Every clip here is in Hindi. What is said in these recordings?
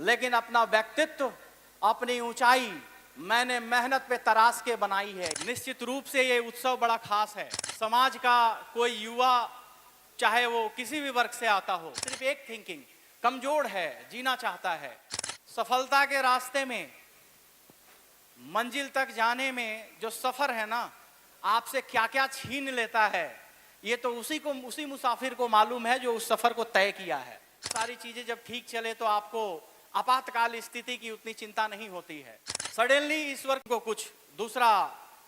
लेकिन अपना व्यक्तित्व, अपनी ऊंचाई मैंने मेहनत पे तराश के बनाई है। निश्चित रूप से ये उत्सव बड़ा खास है। समाज का कोई युवा, चाहे वो किसी भी वर्ग से आता हो, सिर्फ एक थिंकिंग, कमजोर है, जीना चाहता है। सफलता के रास्ते में, मंजिल तक जाने में जो सफर है ना, आपसे क्या क्या छीन लेता है, ये तो उसी मुसाफिर को मालूम है जो उस सफर को तय किया है। सारी चीजें जब ठीक चले तो आपको आपातकाल स्थिति की उतनी चिंता नहीं होती है। सडनली ईश्वर को कुछ दूसरा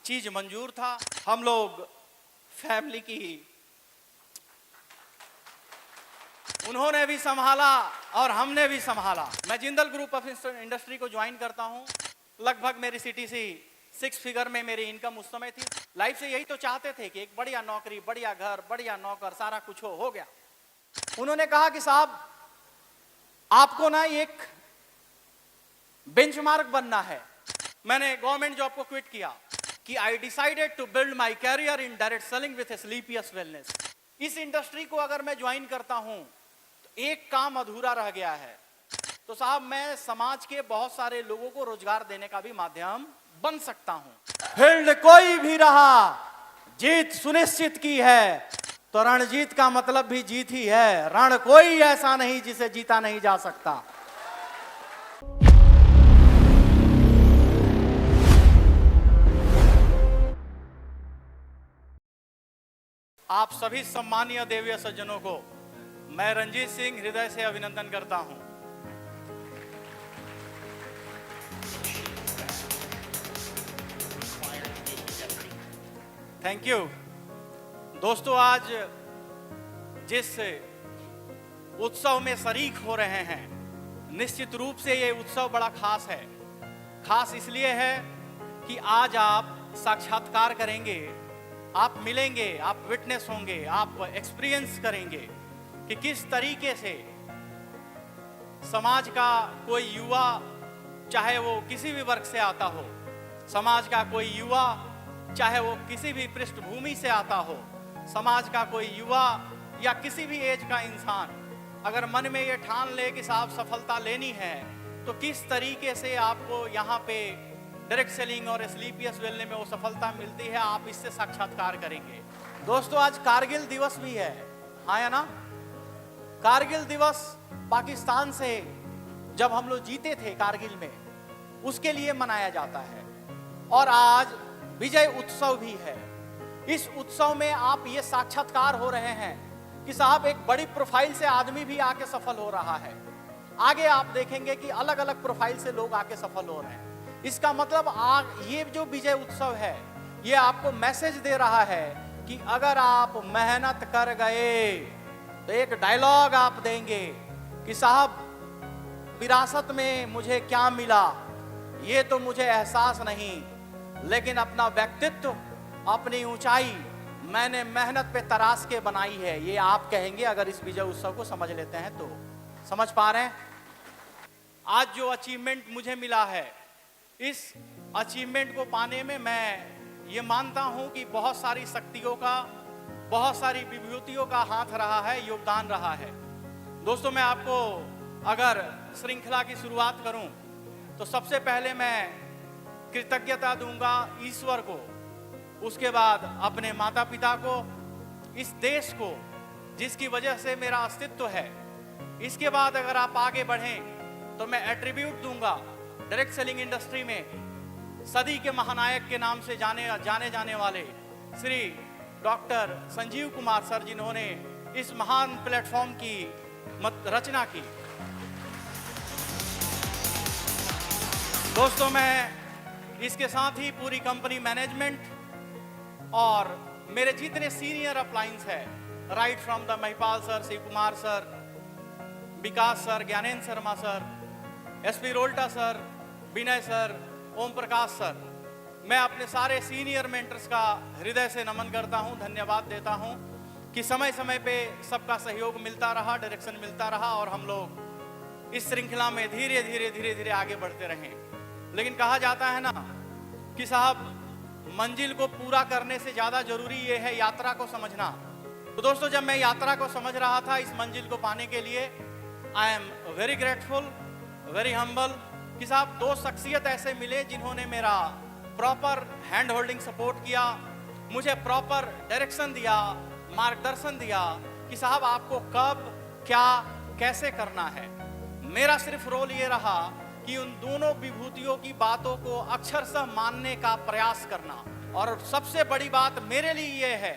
चीज मंजूर था। हम लोग फैमिली की, उन्होंने भी संभाला और हमने भी संभाला। मैं जिंदल ग्रुप ऑफ इंडस्ट्री को ज्वाइन करता हूं। लगभग मेरी सीटीसी 6 फिगर में मेरी इनकम उस समय थी। लाइफ से यही तो चाहते थे कि एक बढ़िया नौकरी, बढ़िया घर, बढ़िया नौकर, सारा कुछ हो गया। उन्होंने कहा कि साहब आपको ना एक बेंचमार्क बनना है। मैंने गवर्नमेंट जॉब को क्विट किया कि I decided to build my career in direct selling with Sleepius wellness. इस इंडस्ट्री को अगर मैं ज्वाइन करता हूं तो एक काम अधूरा रह गया है, तो साहब मैं समाज के बहुत सारे लोगों को रोजगार देने का भी माध्यम बन सकता हूं। फील्ड कोई भी रहा, जीत सुनिश्चित की है, तो रणजीत का मतलब भी जीत ही है। रण कोई ऐसा नहीं जिसे जीता नहीं जा सकता। आप सभी सम्मानीय देवीय सज्जनों को मैं रंजीत सिंह हृदय से अभिनंदन करता हूं। Thank you. दोस्तों, आज जिस उत्सव में शरीक हो रहे हैं, निश्चित रूप से ये उत्सव बड़ा खास है। खास इसलिए है कि आज आप साक्षात्कार करेंगे, आप मिलेंगे, आप विटनेस होंगे, आप एक्सपीरियंस करेंगे कि किस तरीके से समाज का कोई युवा, चाहे वो किसी भी वर्ग से आता हो, समाज का कोई युवा चाहे वो किसी भी पृष्ठभूमि से आता हो, समाज का कोई युवा या किसी भी एज का इंसान अगर मन में ये ठान ले कि साहब सफलता लेनी है, तो किस तरीके से आपको यहाँ पे डायरेक्ट सेलिंग और स्लीपियस वेलने में वो सफलता मिलती है, आप इससे साक्षात्कार करेंगे। दोस्तों, आज कारगिल दिवस भी है, हाँ या ना? कारगिल दिवस पाकिस्तान से जब हम लोग जीते थे कारगिल में, उसके लिए मनाया जाता है। और आज विजय उत्सव भी है। इस उत्सव में आप ये साक्षात्कार हो रहे हैं कि साहब एक बड़ी प्रोफाइल से आदमी भी आके सफल हो रहा है। आगे आप देखेंगे कि अलग अलग प्रोफाइल से लोग आके सफल हो रहे हैं। इसका मतलब ये जो विजय उत्सव है, ये आपको मैसेज दे रहा है कि अगर आप मेहनत कर गए तो एक डायलॉग आप देंगे कि साहब विरासत में मुझे क्या मिला ये तो मुझे एहसास नहीं, लेकिन अपना व्यक्तित्व, अपनी ऊंचाई मैंने मेहनत पे तराश के बनाई है, ये आप कहेंगे अगर इस विजय उत्सव को समझ लेते हैं तो। समझ पा रहे हैं? आज जो अचीवमेंट मुझे मिला है, इस अचीवमेंट को पाने में मैं ये मानता हूं कि बहुत सारी शक्तियों का, बहुत सारी विभूतियों का हाथ रहा है, योगदान रहा है। दोस्तों, मैं आपको अगर श्रृंखला की शुरुआत करूं तो सबसे पहले मैं कृतज्ञता दूंगा ईश्वर को, उसके बाद अपने माता पिता को, इस देश को जिसकी वजह से मेरा अस्तित्व है। इसके बाद अगर आप आगे बढ़ें तो मैं एट्रीब्यूट दूंगा डायरेक्ट सेलिंग इंडस्ट्री में सदी के महानायक के नाम से जाने जाने वाले श्री डॉक्टर संजीव कुमार सर, जिन्होंने इस महान प्लेटफॉर्म की रचना की। दोस्तों, मैं इसके साथ ही पूरी कंपनी मैनेजमेंट और मेरे जितने सीनियर अपलाइंस है, right from the Mahipal sir, Shiv Kumar sir, Vikas sir, Gyanendra Sharma sir, SP Rolta sir, Vinay sir, Om Prakash sir, मैं अपने सारे सीनियर मेंटर्स का हृदय से नमन करता हूं, धन्यवाद देता हूं कि समय समय पे सबका सहयोग मिलता रहा, डायरेक्शन मिलता रहा और हम लोग इस श्रृंखला में धीरे धीरे आगे बढ़ते रहें। लेकिन कहा जाता है ना कि साहब मंजिल को पूरा करने से ज्यादा जरूरी ये है यात्रा को समझना। तो दोस्तों, जब मैं यात्रा को समझ रहा था इस मंजिल को पाने के लिए, I am very grateful very humble कि साहब दो शख्सियत ऐसे मिले जिन्होंने मेरा प्रॉपर हैंड होल्डिंग सपोर्ट किया, मुझे प्रॉपर डायरेक्शन दिया, मार्गदर्शन दिया कि साहब आपको कब क्या कैसे करना है। मेरा सिर्फ रोल ये रहा कि उन दोनों विभूतियों की बातों को अक्षरशः मानने का प्रयास करना। और सबसे बड़ी बात मेरे लिए ये है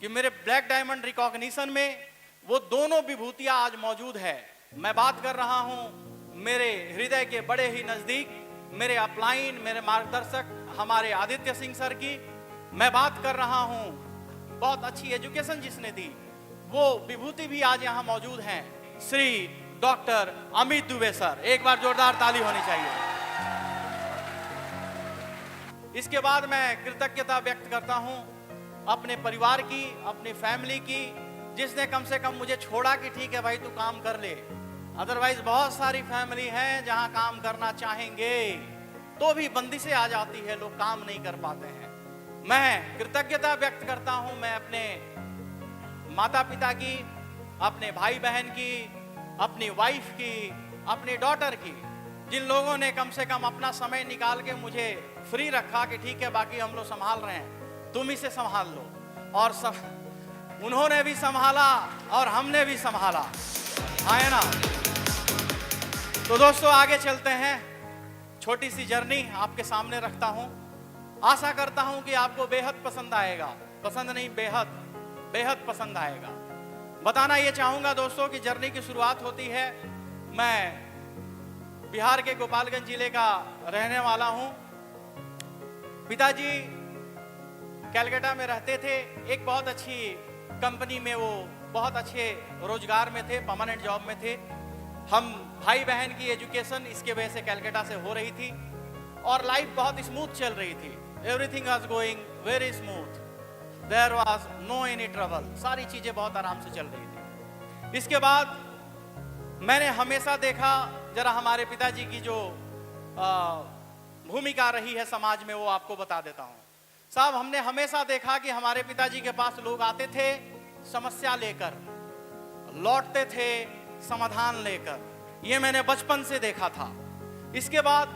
कि मेरे ब्लैक डायमंड रिकॉग्निशन में वो दोनों विभूतियां आज मौजूद है। मैं बात कर रहा हूं मेरे हृदय के बड़े ही नजदीक, मेरे अपलाइन, मेरे मार्गदर्शक हमारे आदित्य सिंह सर की। मैं बात कर रहा हूं बहुत अच्छी एजुकेशन जिसने दी, वो विभूति भी आज यहां मौजूद हैं, श्री डॉक्टर अमित दुबे सर। एक बार जोरदार ताली होनी चाहिए। इसके बाद मैं कृतज्ञता व्यक्त करता हूं अपने परिवार की, अपनी फैमिली की, जिसने कम से कम मुझे छोड़ा कि ठीक है भाई तू काम कर ले। अदरवाइज बहुत सारी फैमिली है जहां काम करना चाहेंगे तो भी बंदिशें आ जाती है, लोग काम नहीं कर पाते हैं। मैं कृतज्ञता व्यक्त करता हूं मैं अपने माता पिता की, अपने भाई बहन की, अपनी वाइफ की, अपनी डॉटर की, जिन लोगों ने कम से कम अपना समय निकाल के मुझे फ्री रखा कि ठीक है बाकी हम लोग संभाल रहे हैं, तुम इसे संभाल लो। और उन्होंने भी संभाला और हमने भी संभाला, है ना। तो दोस्तों आगे चलते हैं। छोटी सी जर्नी आपके सामने रखता हूं, आशा करता हूं कि आपको बेहद पसंद आएगा। पसंद नहीं, बेहद बेहद पसंद आएगा। बताना ये चाहूंगा दोस्तों कि जर्नी की शुरुआत होती है, मैं बिहार के गोपालगंज जिले का रहने वाला हूं। पिताजी कलकत्ता में रहते थे, एक बहुत अच्छी कंपनी में, वो बहुत अच्छे रोजगार में थे, परमानेंट जॉब में थे। हम भाई बहन की एजुकेशन इसके वजह से कलकत्ता से हो रही थी और लाइफ बहुत स्मूथ चल रही थी। Everything was going very smooth, there was no any trouble, सारी चीजें बहुत आराम से चल रही थी। इसके बाद मैंने हमेशा देखा, जरा हमारे पिताजी की जो भूमिका रही है समाज में वो आपको बता देता हूँ। साहब हमने हमेशा देखा कि हमारे पिताजी के पास लोग आते थे समस्या लेकर, लौटते थे समाधान लेकर, ये मैंने बचपन से देखा था। इसके बाद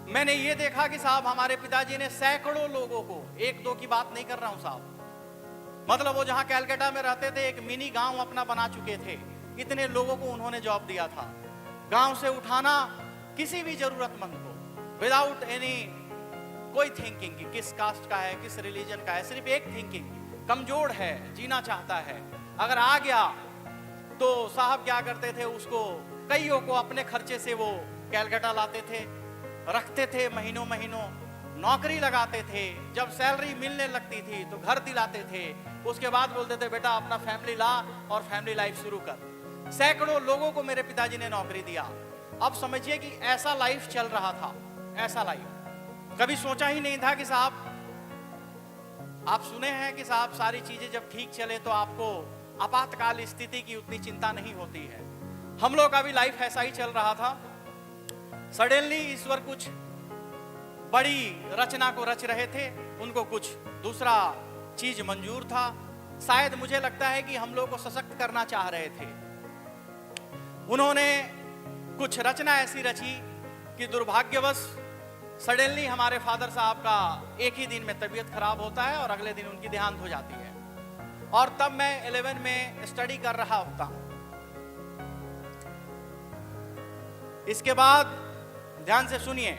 मैंने ये देखा कि साहब हमारे पिताजी ने सैकड़ों लोगों को, एक दो की बात नहीं कर रहा हूं साहब, मतलब वो जहां कलकत्ता में रहते थे एक मिनी गांव अपना बना चुके थे, इतने लोगों को उन्होंने जॉब दिया था। गांव से उठाना किसी भी जरूरतमंद को विदाउट एनी कोई थिंकिंग कि किस कास्ट का है, किस रिलीजन का है, सिर्फ एक थिंकिंग, कमजोर है, जीना चाहता है, अगर आ गया तो साहब क्या करते थे, उसको कईयों को अपने खर्चे से वो कलकत्ता लाते थे, रखते थे, महीनों महीनों नौकरी लगाते थे। जब सैलरी मिलने लगती थी तो घर दिलाते थे, उसके बाद बोलते थे बेटा अपना फैमिली ला और फैमिली लाइफ शुरू कर। सैकड़ों लोगों को मेरे पिताजी ने नौकरी दिया। अब समझिए कि ऐसा लाइफ चल रहा था, ऐसा लाइफ कभी सोचा ही नहीं था कि साहब आप सुने हैं कि साहब सारी चीजें जब ठीक चले तो आपको आपातकाल स्थिति की उतनी चिंता नहीं होती है। हम लोग का भी लाइफ ऐसा ही चल रहा था। सडनली ईश्वर कुछ बड़ी रचना को रच रहे थे, उनको कुछ दूसरा चीज मंजूर था। शायद मुझे लगता है कि हम लोग को सशक्त करना चाह रहे थे। उन्होंने कुछ रचना ऐसी रची कि दुर्भाग्यवश सडनली हमारे फादर साहब का एक ही दिन में तबीयत खराब होता है और अगले दिन उनकी देहांत हो जाती है। और तब मैं 11 में स्टडी कर रहा होता हूं। इसके बाद ध्यान से सुनिए,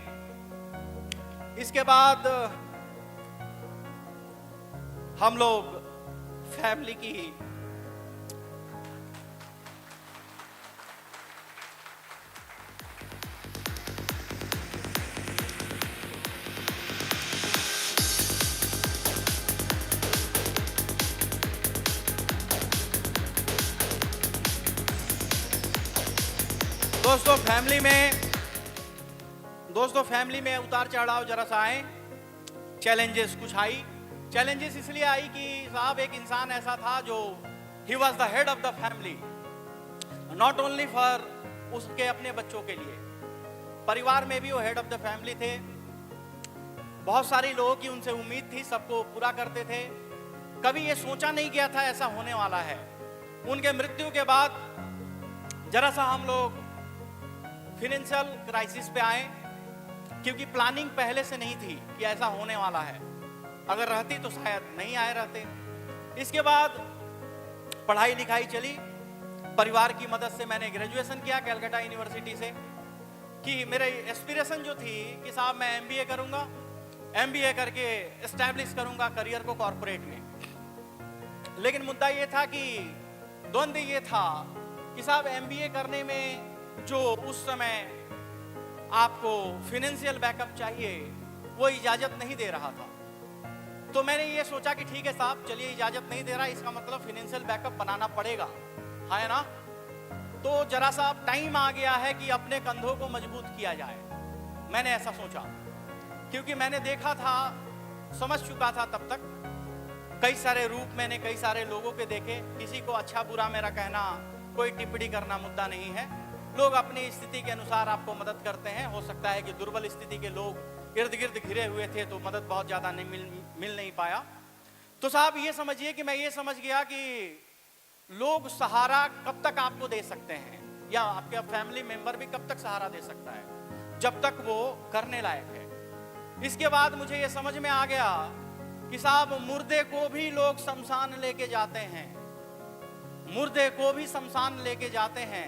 इसके बाद हम लोग फैमिली की दोस्तों फैमिली में उतार चढ़ाव जरा सा आए, चैलेंजेस कुछ आई। चैलेंजेस इसलिए आई कि साहब एक इंसान ऐसा था जो he was the head of the family, not only for उसके अपने बच्चों के लिए, परिवार में भी वो हेड ऑफ द फैमिली थे। बहुत सारी लोगों की उनसे उम्मीद थी, सबको पूरा करते थे। कभी ये सोचा नहीं गया था ऐसा होने वाला है। उनके मृत्यु के बाद जरा सा हम लोग फिनेंशियल क्राइसिस पे आए, क्योंकि प्लानिंग पहले से नहीं थी कि ऐसा होने वाला है। अगर रहती तो शायद नहीं आए रहते। इसके बाद पढ़ाई लिखाई चली, परिवार की मदद से मैंने ग्रेजुएशन किया कैलकाटा यूनिवर्सिटी से, कि मेरे एस्पिरेशन जो थी कि साहब मैं एमबीए करूंगा, एमबीए करके एस्टैब्लिश करूंगा करियर को कॉर्पोरेट में। लेकिन मुद्दा ये था कि द्वंद्व ये था कि साहब एमबीए करने में जो उस समय आपको फिनेंशियल बैकअप चाहिए वो इजाजत नहीं दे रहा था। तो मैंने ये सोचा कि ठीक है साहब, चलिए इजाजत नहीं दे रहा, इसका मतलब फिनेंशियल बैकअप बनाना पड़ेगा, है ना। तो जरा सा टाइम आ गया है कि अपने कंधों को मजबूत किया जाए। मैंने ऐसा सोचा, क्योंकि मैंने देखा था, समझ चुका था तब तक, कई सारे रूप मैंने कई सारे लोगों के देखे। किसी को अच्छा बुरा मेरा कहना, कोई टिप्पणी करना मुद्दा नहीं है। लोग अपनी स्थिति के अनुसार आपको मदद करते हैं। हो सकता है कि दुर्बल स्थिति के लोग इर्द गिर्द घिरे हुए थे तो मदद बहुत ज्यादा नहीं मिल नहीं पाया। तो साहब ये समझिए कि मैं ये समझ गया कि लोग सहारा कब तक आपको दे सकते हैं, या आपके फैमिली मेंबर भी कब तक सहारा दे सकता है, जब तक वो करने लायक है। इसके बाद मुझे ये समझ में आ गया कि साहब मुर्दे को भी लोग शमशान लेके जाते हैं, मुर्दे को भी शमशान लेके जाते हैं।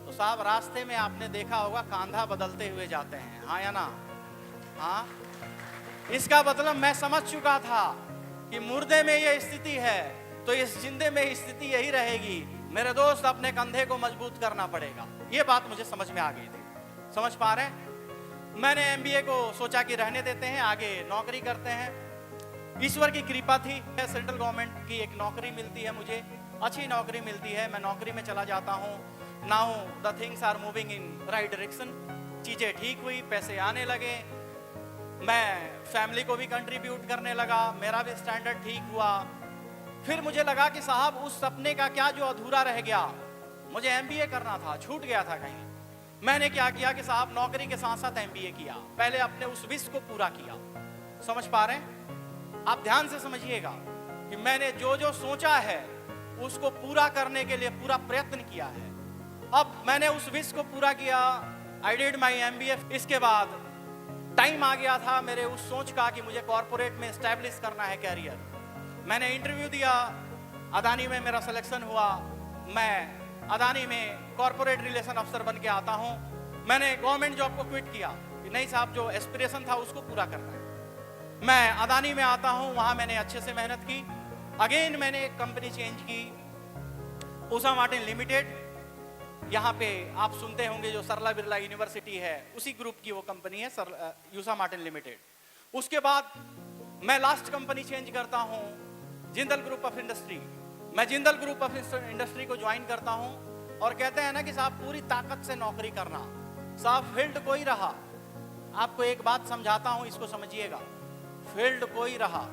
तो साहब रास्ते में आपने देखा होगा कांधा बदलते हुए जाते हैं, हाँ या ना। हाँ, इसका मतलब मैं समझ चुका था कि मुर्दे में ये स्थिति है तो इस जिंदे में स्थिति यही रहेगी। मेरे दोस्त, अपने कंधे को मजबूत करना पड़ेगा। ये बात मुझे समझ में आ गई थी। समझ पा रहे हैं? मैंने एमबीए को सोचा कि रहने देते हैं, आगे नौकरी करते हैं। ईश्वर की कृपा थी, सेंट्रल गवर्नमेंट की एक नौकरी मिलती है, मुझे अच्छी नौकरी मिलती है। मैं नौकरी में चला जाता हूँ। Now the things are moving in right direction. चीजें ठीक हुई, पैसे आने लगे, मैं फैमिली को भी कंट्रीब्यूट करने लगा, मेरा भी स्टैंडर्ड ठीक हुआ। फिर मुझे लगा कि साहब उस सपने का क्या जो अधूरा रह गया, मुझे एमबीए करना था, छूट गया था कहीं। मैंने क्या किया कि साहब नौकरी के साथ साथ एमबीए किया, पहले अपने उस विश को पूरा किया। समझ पा रहे हैं? आप ध्यान से समझिएगा कि मैंने जो जो सोचा है उसको पूरा करने के लिए पूरा प्रयत्न किया है। अब मैंने उस विश को पूरा किया, आई डिड माई एमबीए। इसके बाद टाइम आ गया था मेरे उस सोच का कि मुझे कॉर्पोरेट में एस्टैब्लिश करना है कैरियर। मैंने इंटरव्यू दिया, अदानी में मेरा सिलेक्शन हुआ। मैं अदानी में कॉर्पोरेट रिलेशन अफसर बन के आता हूं। मैंने गवर्नमेंट जॉब को क्विट किया कि नहीं साहब, जो एस्पिरेशन था उसको पूरा करना है। मैं अदानी में आता हूं, वहां मैंने अच्छे से मेहनत की। अगेन मैंने एक कंपनी चेंज की, उषा मार्टिन लिमिटेड। यहाँ पे आप सुनते होंगे जो सरला बिरला यूनिवर्सिटी है, उसी ग्रुप की वो कंपनी है, उषा मार्टिन लिमिटेड। उसके बाद मैं लास्ट कंपनी चेंज करता हूँ, जिंदल ग्रुप ऑफ इंडस्ट्री। मैं जिंदल ग्रुप ऑफ इंडस्ट्री को ज्वाइन करता हूँ। और कहते हैं ना कि साहब पूरी ताकत से नौकरी करना। साहब फील्ड कोई रहा, आपको एक बात समझाता हूँ, इसको समझिएगा। फील्ड कोई रहा,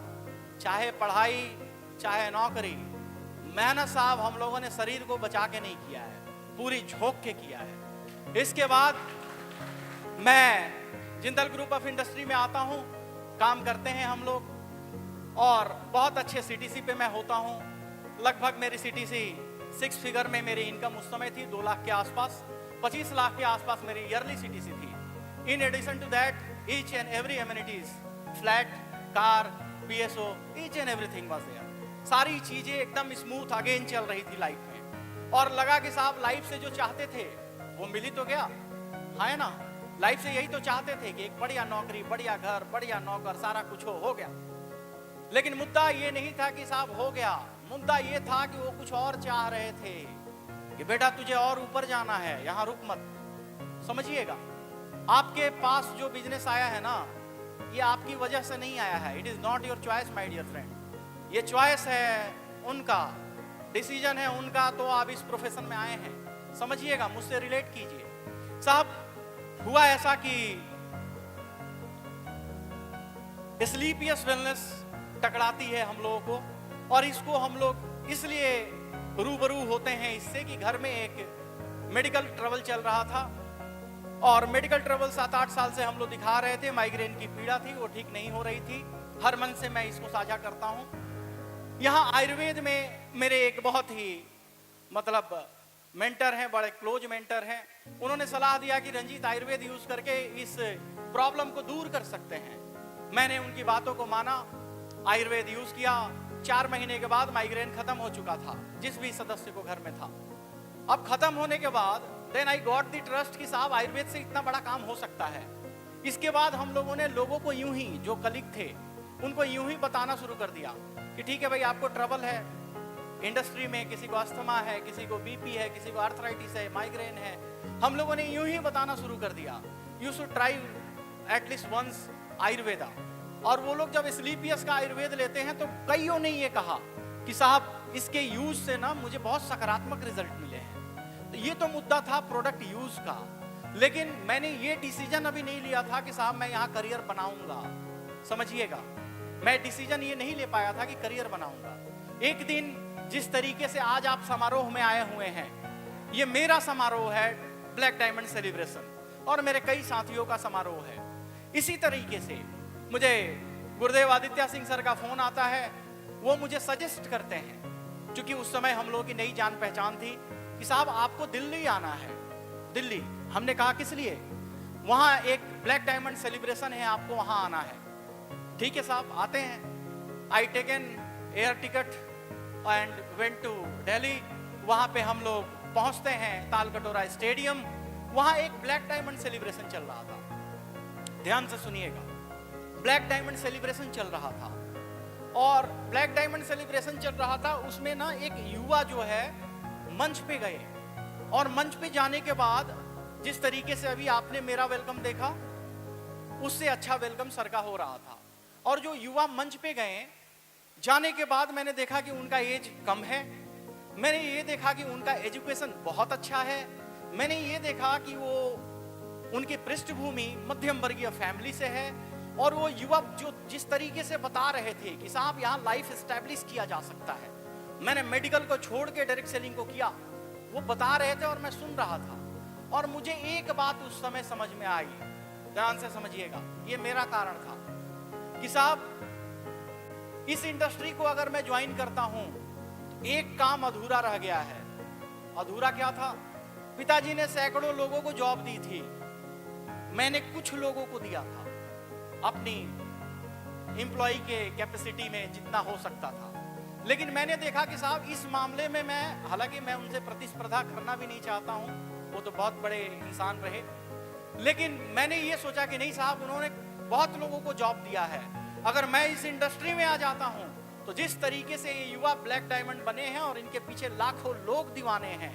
चाहे पढ़ाई चाहे नौकरी, मेहनत साहब हम लोगों ने शरीर को बचा के नहीं किया है, पूरी झोंक के किया है। इसके बाद मैं जिंदल ग्रुप ऑफ इंडस्ट्री में आता हूँ, काम करते हैं हम लोग, और बहुत अच्छे सीटीसी पे मैं होता हूँ। लगभग मेरी सीटीसी 6 फिगर में मेरी इनकम उस समय थी, 2 लाख के आसपास, 25 लाख के आसपास मेरी ईयरली सीटीसी थी। In addition to that each and every amenities, flat, car, PSO, each and everything was there. सारी चीजें एकदम स्मूथ अगेन चल रही थी लाइफ में। और लगा कि साहब लाइफ से जो चाहते थे वो मिल ही तो गया, है ना। लाइफ से यही तो चाहते थे कि एक बढ़िया नौकरी, बढ़िया घर, बढ़िया नौकर, सारा कुछ हो गया। लेकिन मुद्दा ये नहीं था कि साहब हो गया, मुद्दा ये था कि वो कुछ और चाह रहे थे कि बेटा तुझे और ऊपर जाना है, यहाँ रुक मत। समझिएगा, आपके पास जो बिजनेस आया है ना, ये आपकी वजह से नहीं आया है। It is not your choice my dear friend. ये चॉइस है उनका, डिसीजन है उनका, तो आप इस प्रोफेशन में आए हैं। समझिएगा, मुझसे रिलेट कीजिए। साहब हुआ ऐसा कि स्लीपियस वेलनेस टकराती है हम लोगों को, और इसको हम लोग इसलिए रूबरू होते हैं इससे कि घर में एक मेडिकल ट्रबल चल रहा था, और मेडिकल ट्रबल 7-8 साल से हम लोग दिखा रहे थे। माइग्रेन की पीड़ा थी, वो ठीक नहीं हो रही थी। हर मन से मैं इसको साझा करता हूँ। यहाँ आयुर्वेद में मेरे एक बहुत ही मेंटर हैं, बड़े क्लोज मेंटर हैं, उन्होंने सलाह दिया कि रंजीत आयुर्वेद यूज करके इस प्रॉब्लम को दूर कर सकते हैं। मैंने उनकी बातों को माना, आयुर्वेद यूज किया। 4 महीने के बाद माइग्रेन खत्म हो चुका था, जिस भी सदस्य को घर में था। अब खत्म होने के बाद then I got the trust कि साहब आयुर्वेद से इतना बड़ा काम हो सकता है। इसके बाद हम लोगों ने लोगों को यूं ही, जो कलीग थे उनको यूं ही बताना शुरू कर दिया कि ठीक है भाई, आपको ट्रबल है इंडस्ट्री में, किसी को अस्थमा है, किसी को बीपी है, किसी को आर्थराइटिस है, माइग्रेन है। हम लोगों ने यूं ही बताना शुरू कर दिया, you should try at least once Ayurveda. और वो लोग जब स्लीपियस का आयुर्वेद लेते हैं तो कईयों ने ये कहा कि साहब इसके यूज से ना मुझे बहुत सकारात्मक रिजल्ट मिले हैं। तो ये तो मुद्दा था प्रोडक्ट यूज का, लेकिन मैंने ये डिसीजन अभी नहीं लिया था कि साहब मैं यहाँ करियर बनाऊंगा। समझिएगा, मैं डिसीजन ये नहीं ले पाया था कि करियर बनाऊंगा। एक दिन जिस तरीके से आज आप समारोह में आए हुए हैं, ये मेरा समारोह है ब्लैक डायमंड सेलिब्रेशन, और मेरे कई साथियों का समारोह है। इसी तरीके से मुझे गुरुदेव आदित्य सिंह सर का फोन आता है, वो मुझे सजेस्ट करते हैं, क्योंकि उस समय हम लोगों की नई जान पहचान थी, कि साहब आपको दिल्ली आना है। दिल्ली, हमने कहा किस लिए? वहाँ एक ब्लैक डायमंड सेलिब्रेशन है, आपको वहाँ आना है। ठीक है साहब, आते हैं। I taken air ticket and went to Delhi. वहाँ पे हम लोग पहुँचते हैं तालकटोरा स्टेडियम। वहाँ एक ब्लैक डायमंड सेलिब्रेशन चल रहा था, ध्यान से सुनिएगा। ब्लैक डायमंड सेलिब्रेशन चल रहा था, और ब्लैक डायमंड सेलिब्रेशन चल रहा था, उसमें ना एक युवा जो है मंच पे गए, और मंच पे जाने के बाद जिस तरीके से अभी आपने मेरा वेलकम देखा, उससे अच्छा वेलकम सर का हो रहा था। और जो युवा मंच पे गए, जाने के बाद मैंने देखा कि उनका एज कम है, मैंने ये देखा कि उनका एजुकेशन बहुत अच्छा है, मैंने ये देखा कि वो उनकी पृष्ठभूमि मध्यम वर्गीय फैमिली से है, और वो युवा जो जिस तरीके से बता रहे थे कि साहब यहाँ लाइफ एस्टेब्लिश किया जा सकता है। मैंने मेडिकल को छोड़ के डायरेक्ट सेलिंग को किया, वो बता रहे थे और मैं सुन रहा था। और मुझे एक बात उस समय समझ में आई, ध्यान से समझिएगा, ये मेरा कारण था कि साहब इस इंडस्ट्री को अगर मैं ज्वाइन करता हूं तो एक काम अधूरा रह गया है। अधूरा क्या था? पिताजी ने सैकड़ों लोगों को जॉब दी थी, मैंने कुछ लोगों को दिया था अपनी एम्प्लॉय के कैपेसिटी में जितना हो सकता था। लेकिन मैंने देखा कि साहब इस मामले में मैं, हालांकि मैं उनसे प्रतिस्पर्धा करना भी नहीं चाहता हूं, वो तो बहुत बड़े इंसान रहे, लेकिन मैंने ये सोचा कि नहीं साहब, उन्होंने बहुत लोगों को जॉब दिया है। अगर मैं इस इंडस्ट्री में आ जाता हूं तो जिस तरीके से ये युवा ब्लैक डायमंड बने हैं और इनके पीछे लाखों लोग दीवाने हैं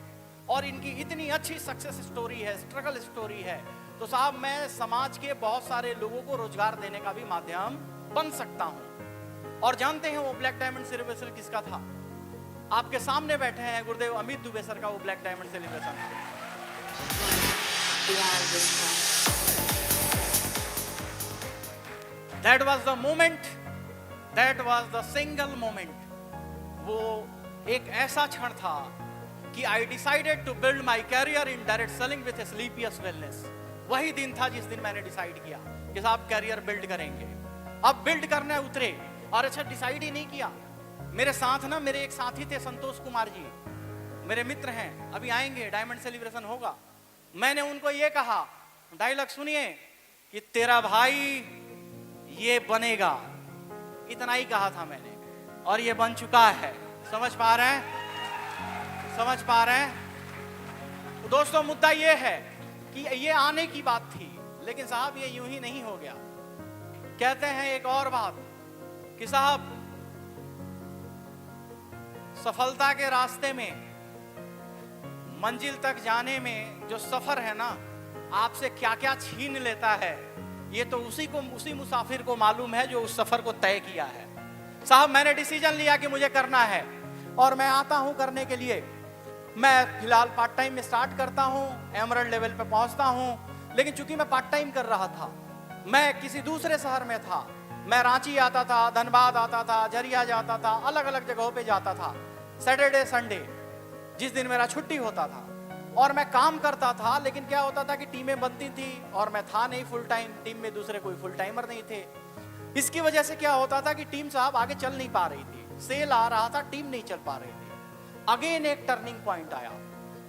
और इनकी इतनी अच्छी सक्सेस स्टोरी है, स्ट्रगल स्टोरी है, तो साहब मैं समाज के बहुत सारे लोगों को रोजगार देने का भी माध्यम बन सकता हूं। और जानते हैं वो ब्लैक डायमंड सेलिब्रेशन किसका था? आपके सामने बैठे हैं गुरुदेव अमित दुबे सर का वो ब्लैक डायमंड सेलिब्रेशन था। That was the moment, that was the single moment. वो एक ऐसा क्षण था कि I decided to build my career in direct selling with Asclepius Wellness. वही दिन था जिस दिन मैंने डिसाइड किया कि साहब कैरियर बिल्ड करेंगे। अब बिल्ड करने उतरे, और अच्छा डिसाइड ही नहीं किया। मेरे साथ ना मेरे एक साथी थे संतोष कुमार जी, मेरे मित्र हैं, अभी आएंगे, डायमंड सेलिब्रेशन होगा। मैंने उनको ये कहा, डायलॉग सुनिए, कि तेरा भाई ये बनेगा, इतना ही कहा था मैंने, और ये बन चुका है। समझ पा रहे हैं? समझ पा रहे हैं? तो दोस्तों मुद्दा ये है कि ये आने की बात थी, लेकिन साहब ये यूं ही नहीं हो गया। कहते हैं एक और बात कि साहब सफलता के रास्ते में, मंजिल तक जाने में जो सफर है ना, आपसे क्या क्या छीन लेता है, ये तो उसी मुसाफिर को मालूम है जो उस सफर को तय किया है। साहब मैंने डिसीजन लिया कि मुझे करना है, और मैं आता हूं करने के लिए। मैं फिलहाल पार्ट टाइम में स्टार्ट करता हूं, एमरल्ड लेवल पे पहुंचता हूं, लेकिन चूंकि मैं पार्ट टाइम कर रहा था, मैं किसी दूसरे शहर में था, मैं रांची आता था, धनबाद आता था, झरिया जाता था, अलग अलग जगहों पे जाता था, सैटरडे संडे जिस दिन मेरा छुट्टी होता था, और मैं काम करता था। लेकिन क्या होता था कि टीमें बनती थी और मैं था नहीं फुल टाइम, टीम में दूसरे कोई फुल टाइमर नहीं थे। इसकी वजह से क्या होता था कि टीम साहब आगे चल नहीं पा रही थी, सेल आ रहा था, टीम नहीं चल पा रही थी। अगेन एक टर्निंग पॉइंट आया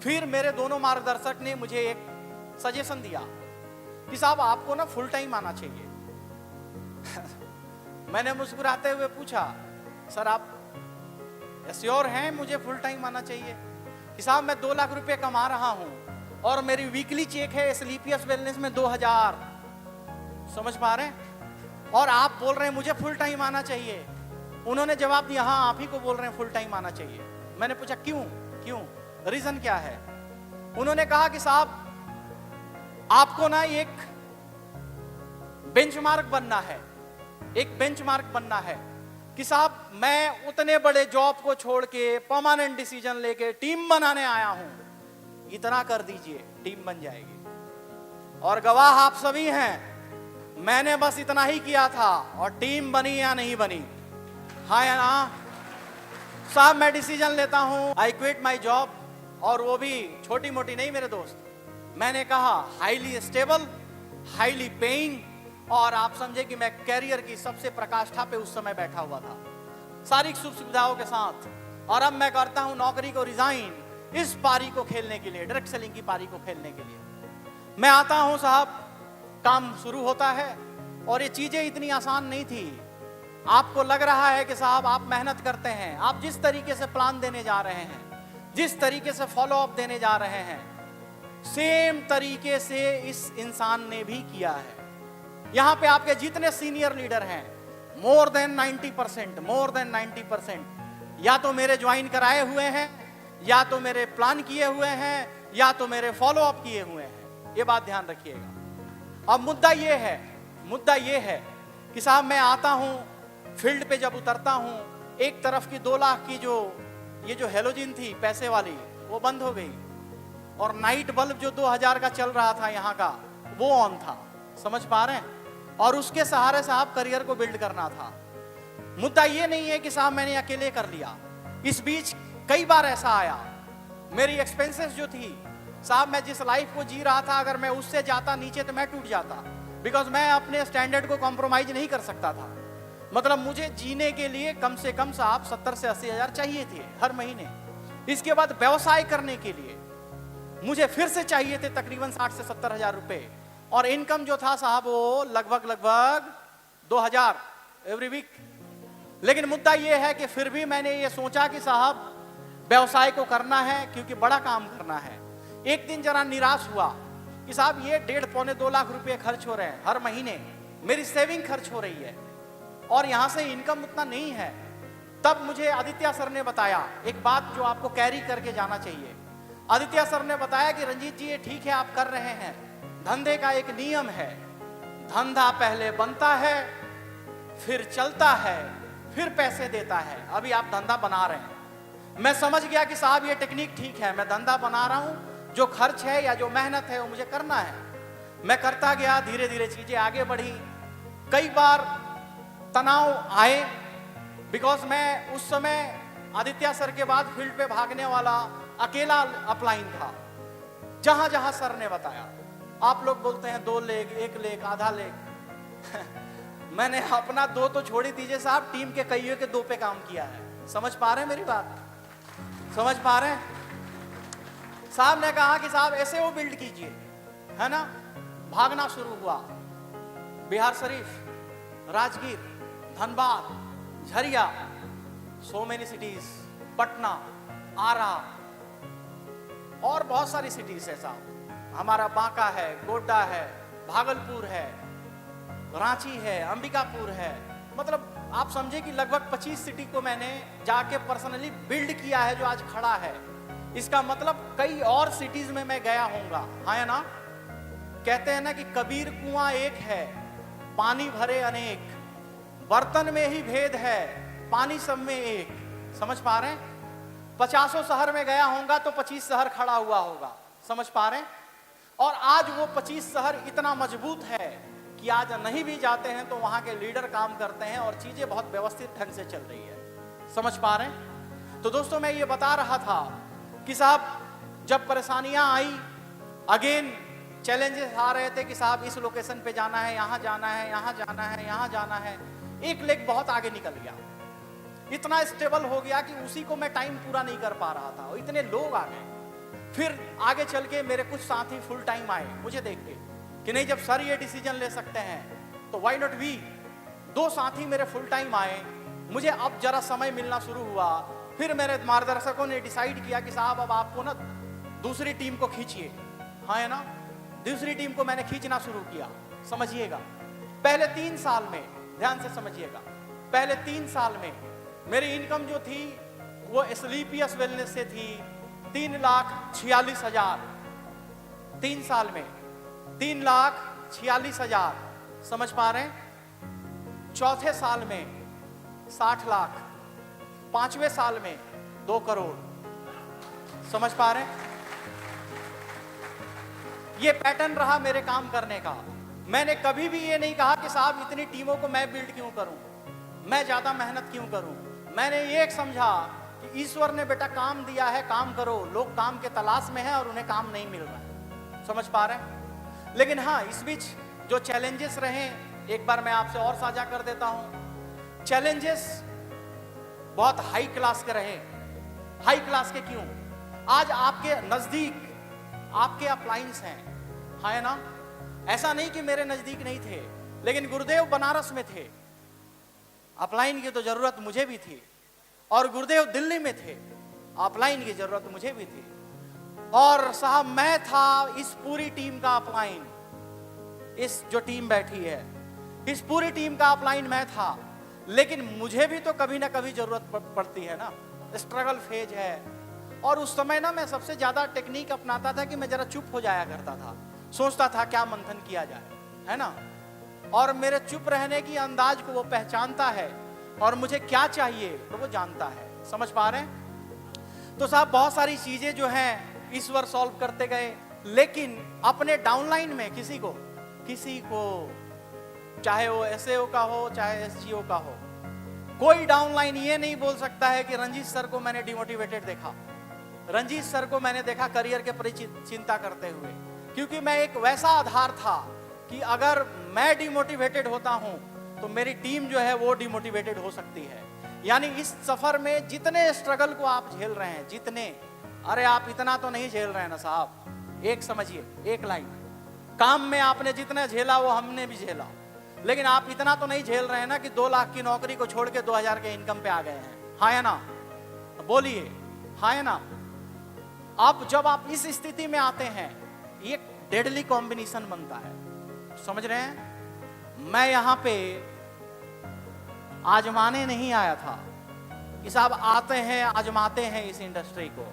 फिर मेरे दोनों मार्गदर्शक ने मुझे एक सजेशन दिया कि साहब आपको ना फुल टाइम आना चाहिए। मैंने मुस्कुराते हुए पूछा, सर आप श्योर हैं मुझे फुल टाइम आना चाहिए? कि साहब मैं 2 लाख रुपए कमा रहा हूं और मेरी वीकली चेक है स्लीपियस वेलनेस में 2000। समझ पा रहे हैं? और आप बोल रहे हैं मुझे फुल टाइम आना चाहिए। उन्होंने जवाब दिया, हाँ आप ही को बोल रहे हैं फुल टाइम आना चाहिए। मैंने पूछा क्यों क्यों, रीजन क्या है? उन्होंने कहा कि साहब आपको ना एक बेंचमार्क बनना है, एक बेंचमार्क बनना है कि साहब मैं उतने बड़े जॉब को छोड़ के परमानेंट डिसीजन लेके टीम बनाने आया हूं, इतना कर दीजिए टीम बन जाएगी। और गवाह आप सभी हैं, मैंने बस इतना ही किया था और टीम बनी या नहीं बनी, हाँ या ना? साहब मैं डिसीजन लेता हूं, आई क्विट माई जॉब, और वो भी छोटी मोटी नहीं मेरे दोस्त, मैंने कहा हाईली स्टेबल, हाईली पेइंग, और आप समझे कि मैं कैरियर की सबसे प्रकाष्ठा पे उस समय बैठा हुआ था, सारी सुख सुविधाओं के साथ। और अब मैं करता हूं नौकरी को रिजाइन, इस पारी को खेलने के लिए, डायरेक्ट सेलिंग की पारी को खेलने के लिए। मैं आता हूं साहब, काम शुरू होता है, और ये चीजें इतनी आसान नहीं थी। आपको लग रहा है कि साहब आप मेहनत करते हैं, आप जिस तरीके से प्लान देने जा रहे हैं, जिस तरीके से फॉलो अप देने जा रहे हैं, सेम तरीके से इस इंसान ने भी किया है। यहां पे आपके जितने सीनियर लीडर हैं, मोर देन 90%, या तो मेरे ज्वाइन कराए हुए हैं, या तो मेरे प्लान किए हुए हैं, या तो मेरे फॉलो अप किए हुए हैं। ये बात ध्यान रखिएगा। अब मुद्दा ये है कि साहब मैं आता हूं फील्ड पे, जब उतरता हूं, एक तरफ की 2 लाख की ये जो हेलोजिन थी पैसे वाली, वो बंद हो गई, और नाइट बल्ब जो 2000 का चल रहा था यहाँ का, वो ऑन था। समझ पा रहे हैं? और उसके सहारे साहब करियर को बिल्ड करना था। मुद्दा ये नहीं है कि साहब मैंने अकेले कर लिया, इस बीच कई बार ऐसा आया, मेरी एक्सपेंसेस जो थी साहब, मैं जिस लाइफ को जी रहा था, अगर मैं उससे जाता नीचे तो मैं टूट जाता, बिकॉज मैं अपने स्टैंडर्ड को कॉम्प्रोमाइज नहीं कर सकता था। मतलब मुझे जीने के लिए कम से कम साहब 70 से 80 हजार चाहिए थे हर महीने। इसके बाद व्यवसाय करने के लिए मुझे फिर से चाहिए थे तकरीबन 60 से 70 हजार रुपए, और इनकम जो था साहब वो लगभग 2000 एवरी वीक। लेकिन मुद्दा ये है कि फिर भी मैंने ये सोचा कि साहब व्यवसाय को करना है, क्योंकि बड़ा काम करना है। एक दिन जरा निराश हुआ कि साहब ये 1.5-2 लाख रुपए खर्च हो रहे हैं हर महीने, मेरी सेविंग खर्च हो रही है, और यहां से इनकम उतना नहीं है। तब मुझे आदित्य सर ने बताया एक बात जो आपको कैरी करके जाना चाहिए। आदित्य सर ने बताया कि रंजीत जी ये ठीक है आप कर रहे हैं, धंधे का एक नियम है, धंधा पहले बनता है, फिर चलता है, फिर पैसे देता है। अभी आप धंधा बना रहे हैं। मैं समझ गया कि साहब ये टेक्निक ठीक है, मैं धंधा बना रहा हूं, जो खर्च है या जो मेहनत है वो मुझे करना है। मैं करता गया, धीरे धीरे चीजें आगे बढ़ी। कई बार तनाव आए, बिकॉज मैं उस समय आदित्य सर के बाद फील्ड पे भागने वाला अकेला अपलाइन था। जहां जहां सर ने बताया, आप लोग बोलते हैं 2 लेग, 1 लेग, आधा लेग मैंने अपना 2 तो छोड़ ही दीजिए साहब, टीम के कईयों के 2 पे काम किया है। समझ पा रहे हैं मेरी बात? समझ पा रहे हैं? साहब ने कहा कि साहब ऐसे वो बिल्ड कीजिए, है ना। भागना शुरू हुआ, Bihar Sharif, Rajgir, Dhanbad, Jharia, so many cities, Patna, Ara, और बहुत सारी सिटीज है साहब। हमारा बांका है, गोड्डा है, भागलपुर है, रांची है, अंबिकापुर है। मतलब आप समझे कि लगभग 25 सिटी को मैंने जाके पर्सनली बिल्ड किया है, जो आज खड़ा है। इसका मतलब कई और सिटीज में मैं गया होऊंगा, हाँ या ना। कहते हैं ना कि कबीर कुआं एक है, पानी भरे अनेक, बर्तन में ही भेद है, पानी सब में एक। समझ पा रहे हैं? 50 शहर में गया होऊंगा तो 25 शहर खड़ा हुआ होगा। समझ पा रहे हैं? और आज वो 25 शहर इतना मजबूत है कि आज नहीं भी जाते हैं तो वहां के लीडर काम करते हैं और चीजें बहुत व्यवस्थित ढंग से चल रही है। समझ पा रहे हैं? तो दोस्तों मैं ये बता रहा था कि साहब जब परेशानियां आई, अगेन चैलेंजेस आ रहे थे कि साहब इस लोकेशन पे जाना है, यहाँ जाना है, यहाँ जाना है, यहाँ जाना है। एक लेग बहुत आगे निकल गया, इतना स्टेबल हो गया कि उसी को मैं टाइम पूरा नहीं कर पा रहा था, और इतने लोग आ गए। फिर आगे चल के मेरे कुछ साथी फुल टाइम आए मुझे देख के कि नहीं, जब सर ये डिसीजन ले सकते हैं तो व्हाई नॉट वी। 2 साथी मेरे फुल टाइम आए, मुझे अब जरा समय मिलना शुरू हुआ। फिर मेरे मार्गदर्शकों ने डिसाइड किया कि साहब अब आपको ना दूसरी टीम को खींचिए। हाँ है ना, दूसरी टीम को मैंने खींचना शुरू किया। समझिएगा, पहले 3 साल में, ध्यान से समझिएगा, पहले 3 साल में मेरी इनकम जो थी वो स्लीपियस वेलनेस से थी 3,46,000। 3 साल में 3,46,000, समझ पा रहे हैं। चौथे साल में 60 लाख, 5वें साल में 2 करोड़, समझ पा रहे हैं। ये पैटर्न रहा मेरे काम करने का। मैंने कभी भी ये नहीं कहा कि साहब इतनी टीमों को मैं बिल्ड क्यों करूं, मैं ज्यादा मेहनत क्यों करूं। मैंने ये समझा कि ईश्वर ने बेटा काम दिया है, काम करो। लोग काम के तलाश में हैं और उन्हें काम नहीं मिल रहा है, समझ पा रहे हैं। लेकिन हाँ, इस बीच जो चैलेंजेस रहे एक बार मैं आपसे और साझा कर देता हूं। चैलेंजेस बहुत हाई क्लास के रहे। हाई क्लास के क्यों? आज आपके नजदीक आपके अप्लायंस हैं, है ना। ऐसा नहीं कि मेरे नजदीक नहीं थे, लेकिन गुरुदेव बनारस में थे, अपलाइन की तो जरूरत मुझे भी थी। और गुरुदेव दिल्ली में थे, अपलाइन की जरूरत मुझे भी थी। और साहब मैं था इस पूरी टीम का अपलाइन। इस जो टीम बैठी है, इस पूरी टीम का अपलाइन मैं था। लेकिन मुझे भी तो कभी ना कभी जरूरत पड़ती है ना, स्ट्रगल फेज है। और उस समय ना मैं सबसे ज्यादा टेक्निक अपनाता था कि मैं जरा चुप हो जाया करता था, सोचता था क्या मंथन किया जाए, है ना। और मेरे चुप रहने की अंदाज को वो पहचानता है और मुझे क्या चाहिए तो वो जानता है, समझ पा रहे हैं। तो साहब बहुत सारी चीजें जो हैं ईश्वर सॉल्व करते गए। लेकिन अपने डाउनलाइन में किसी को चाहे वो एसएओ का हो चाहे एसजीओ का हो, कोई डाउनलाइन ये नहीं बोल सकता है कि रंजीत सर को मैंने डिमोटिवेटेड देखा, रंजीत सर को मैंने देखा करियर के परिचित चिंता करते हुए। क्योंकि मैं एक वैसा आधार था कि अगर मैं डिमोटिवेटेड होता हूं तो मेरी टीम जो है वो डिमोटिवेटेड हो सकती है। यानी इस सफर में जितने स्ट्रगल को आप झेल रहे हैं, जितने, अरे आप इतना तो नहीं झेल रहे हैं ना साहब। एक समझिए, एक लाइन, काम में आपने जितना झेला वो हमने भी झेला। लेकिन आप इतना तो नहीं झेल रहे हैं ना कि 2 लाख की नौकरी को छोड़ के 2,000 के इनकम पे आ गए हैं, हाँ है ना। बोलिए हाँ है ना। अब जब आप इस स्थिति में आते हैं, ये डेडली कॉम्बिनेशन बनता है, समझ रहे हैं। मैं यहां पे आजमाने नहीं आया था कि साहब आते हैं आजमाते हैं इस इंडस्ट्री को।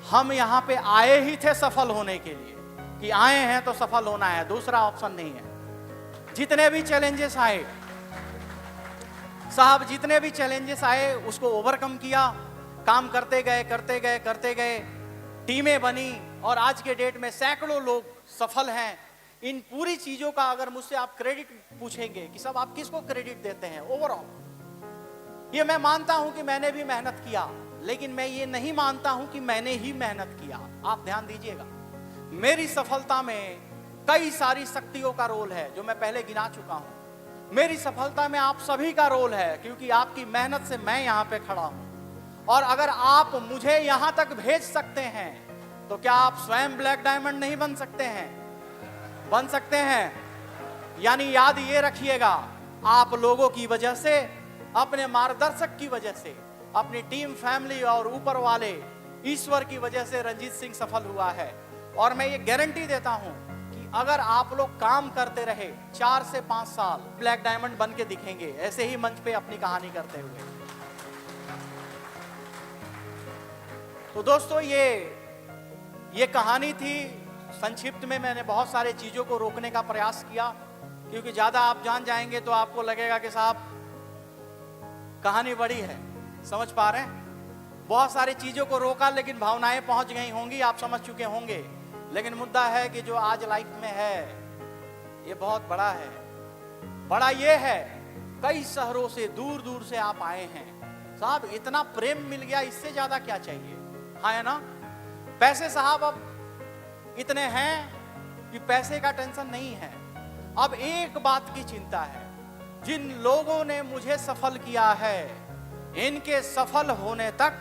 हम यहां पे आए ही थे सफल होने के लिए, कि आए हैं तो सफल होना है, दूसरा ऑप्शन नहीं है। जितने भी चैलेंजेस आए साहब, जितने भी चैलेंजेस आए उसको ओवरकम किया, काम करते गए, टीमें बनी और आज के डेट में सैकड़ों लोग सफल हैं। इन पूरी चीजों का अगर मुझसे आप क्रेडिट पूछेंगे कि सब आप किसको क्रेडिट देते हैं ओवरऑल, ये मैं मानता हूं कि मैंने भी मेहनत किया, लेकिन मैं ये नहीं मानता हूं कि मैंने ही मेहनत किया। आप ध्यान दीजिएगा, मेरी सफलता में कई सारी शक्तियों का रोल है जो मैं पहले गिना चुका हूं। मेरी सफलता में आप सभी का रोल है, क्योंकि आपकी मेहनत से मैं यहां पे खड़ा हूं। और अगर आप मुझे यहां तक भेज सकते हैं तो क्या आप स्वयं ब्लैक डायमंड नहीं बन सकते हैं? बन सकते हैं। यानी याद ये रखिएगा, आप लोगों की वजह से, अपने मार्गदर्शक की वजह से, अपनी टीम, फैमिली और ऊपर वाले ईश्वर की वजह से रंजीत सिंह सफल हुआ है। और मैं ये गारंटी देता हूं कि अगर आप लोग काम करते रहे 4 से 5 साल, ब्लैक डायमंड बन के दिखेंगे, ऐसे ही मंच पे अपनी कहानी करते हुए। तो दोस्तों ये कहानी थी। संक्षिप्त में मैंने बहुत सारे चीजों को रोकने का प्रयास किया, क्योंकि ज्यादा आप जान जाएंगे तो आपको लगेगा कि साहब कहानी बड़ी है, समझ पा रहे हैं। बहुत सारी चीजों को रोका, लेकिन भावनाएं पहुंच गई होंगी, आप समझ चुके होंगे। लेकिन मुद्दा है कि जो आज लाइफ में है ये बहुत बड़ा है। बड़ा ये है, कई शहरों से, दूर दूर से आप आए हैं साहब, इतना प्रेम मिल गया, इससे ज्यादा क्या चाहिए, हाँ है ना। पैसे साहब अब इतने हैं कि पैसे का टेंशन नहीं है। अब एक बात की चिंता है, जिन लोगों ने मुझे सफल किया है, इनके सफल होने तक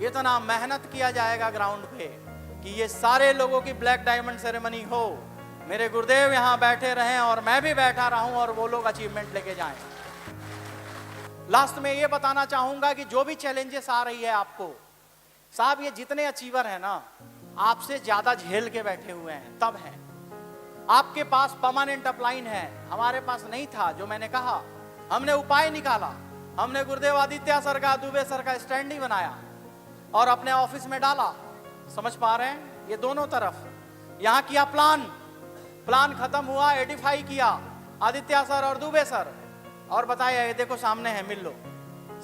इतना मेहनत किया जाएगा ग्राउंड पे, कि ये सारे लोगों की ब्लैक डायमंड सेरेमनी हो, मेरे गुरुदेव यहाँ बैठे रहें और मैं भी बैठा रहूं और वो लोग अचीवमेंट लेके जाएं। लास्ट में ये बताना चाहूंगा कि जो भी चैलेंजेस आ रही है आपको, साहब ये जितने अचीवर हैं ना, आपसे ज्यादा झेल के बैठे हुए हैं, तब हैं। आपके पास परमानेंट अपलाइन है, हमारे पास नहीं था। जो मैंने कहा, हमने उपाय निकाला, हमने गुरुदेव आदित्य सर का, दुबे सर का स्टैंड ही बनाया और अपने ऑफिस में डाला। समझ पा रहे हैं? ये दोनों तरफ यहाँ किया प्लान खत्म हुआ, एडिफाई किया आदित्य सर और दुबे सर, और बताया ये देखो सामने है, मिल लो।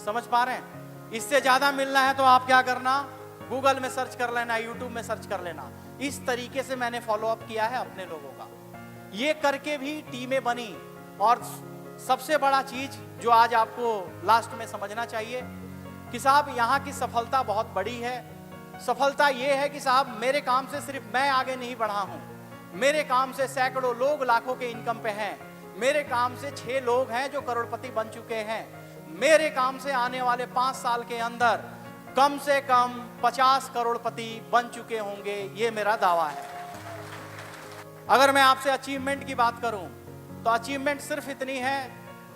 समझ पा रहे हैं? इससे ज्यादा मिलना है तो आप क्या करना, गूगल में सर्च कर लेना, यूट्यूब में सर्च कर लेना। इस तरीके से मैंने फॉलो अप किया है अपने लोगों का। ये करके भी टीमें बनी। और सबसे बड़ा चीज जो आज आपको लास्ट में समझना चाहिए कि साहब यहाँ की सफलता बहुत बड़ी है। सफलता ये है कि साहब मेरे काम से सिर्फ मैं आगे नहीं बढ़ा हूं, मेरे काम से सैकड़ों लोग लाखों के इनकम पे हैं। मेरे काम से 6 लोग हैं जो करोड़पति बन चुके हैं। मेरे काम से आने वाले 5 साल के अंदर कम से कम 50 करोड़पति बन चुके होंगे, ये मेरा दावा है। अगर मैं आपसे अचीवमेंट की बात करूं तो अचीवमेंट सिर्फ इतनी है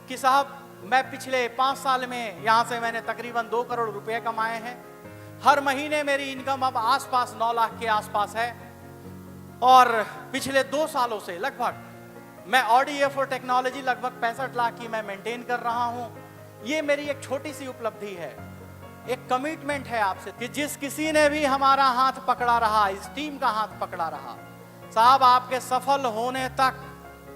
कि साहब मैं पिछले 5 साल में यहां से मैंने तकरीबन 2 करोड़ रुपए कमाए हैं। हर महीने मेरी इनकम अब आसपास 9 लाख के आसपास है। और पिछले 2 सालों से लगभग मैं ऑडी A4 टेक्नोलॉजी लगभग 65 लाख की मैं मेंटेन कर रहा हूं। ये मेरी एक छोटी सी उपलब्धि है, एक कमिटमेंट है आपसे कि जिस किसी ने भी हमारा हाथ पकड़ा रहा, इस टीम का हाथ पकड़ा रहा, साहब आपके सफल होने तक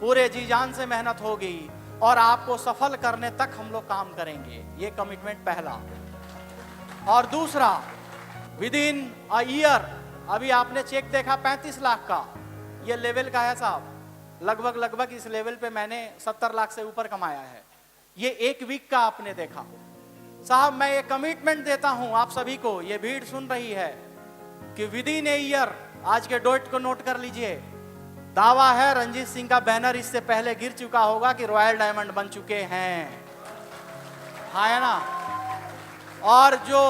पूरे जी जान से मेहनत होगी और आपको सफल करने तक हम लोग काम करेंगे। ये कमिटमेंट पहला। और दूसरा, विद इन अ ईयर, अभी आपने चेक देखा 35 लाख का, ये लेवल का है साहब। लगभग इस लेवल पे मैंने 70 लाख से ऊपर कमाया है। ये 1 वीक का आपने देखा। साहब मैं ये कमिटमेंट देता हूं आप सभी को, ये भीड़ सुन रही है कि विद इन ए ईयर, आज के डेट को नोट कर लीजिए, दावा है रंजीत सिंह का बैनर इससे पहले गिर चुका होगा कि रॉयल डायमंड बन चुके हैं। हाँ है ना? और जो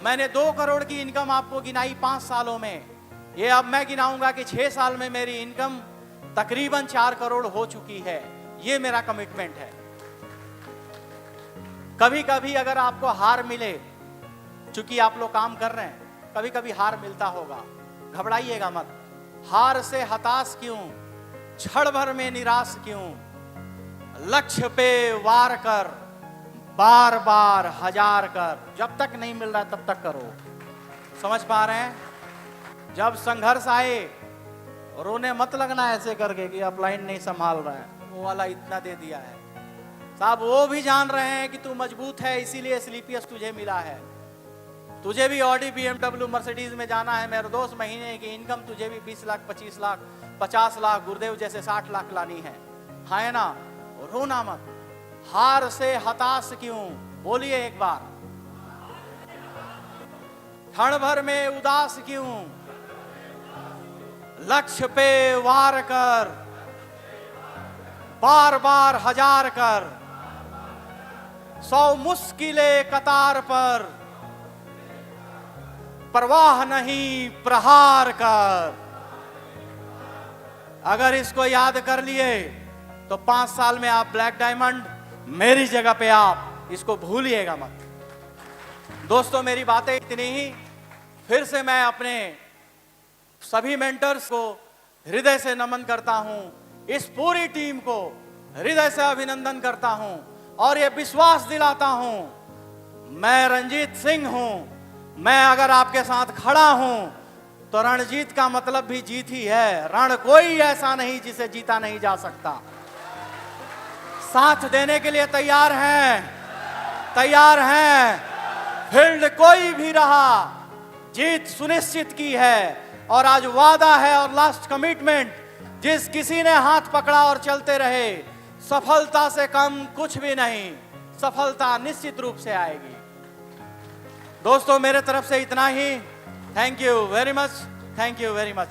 मैंने 2 करोड़ की इनकम आपको गिनाई 5 सालों में, ये अब मैं गिनाऊंगा कि 6 साल में मेरी इनकम तकरीबन 4 करोड़ हो चुकी है। ये मेरा कमिटमेंट है। कभी कभी अगर आपको हार मिले, चूंकि आप लोग काम कर रहे हैं, कभी कभी हार मिलता होगा, घबराइएगा मत। हार से हताश क्यों, क्षण भर में निराश क्यों, लक्ष्य पे वार कर, बार बार हजार कर, जब तक नहीं मिल रहा तब तक करो। समझ पा रहे हैं? जब संघर्ष आए, रोने मत लगना ऐसे करके कि अपलाइन नहीं संभाल रहा है, वो वाला इतना दे दिया है। साहब वो भी जान रहे हैं कि तू मजबूत है, इसीलिए स्लीपियस तुझे मिला है। तुझे भी ऑडी BMW मर्सिडीज में जाना है मेरे दोस्त, महीने की इनकम तुझे भी 20 लाख 25 लाख 50 लाख गुरुदेव जैसे 60 लाख लानी है। हाँ है ना? रोना मत। हार से हताश क्यों, बोलिए एक बार। क्षण भर में उदास क्यों, लक्ष्य पे वार कर, बार बार हजार कर, 100 मुश्किलें कतार पर, परवाह नहीं प्रहार कर। अगर इसको याद कर लिए तो 5 साल में आप ब्लैक डायमंड, मेरी जगह पे आप इसको भूलिएगा मत। दोस्तों मेरी बातें इतनी ही। फिर से मैं अपने सभी मेंटर्स को हृदय से नमन करता हूं, इस पूरी टीम को हृदय से अभिनंदन करता हूं और यह विश्वास दिलाता हूं, मैं रंजीत सिंह हूं। मैं अगर आपके साथ खड़ा हूं तो रणजीत का मतलब भी जीत ही है। रण कोई ऐसा नहीं जिसे जीता नहीं जा सकता। साथ देने के लिए तैयार हैं। फील्ड कोई भी रहा, जीत सुनिश्चित की है। और आज वादा है और लास्ट कमिटमेंट, जिस किसी ने हाथ पकड़ा और चलते रहे, सफलता से कम कुछ भी नहीं, सफलता निश्चित रूप से आएगी। दोस्तों मेरे तरफ से इतना ही। Thank you very much.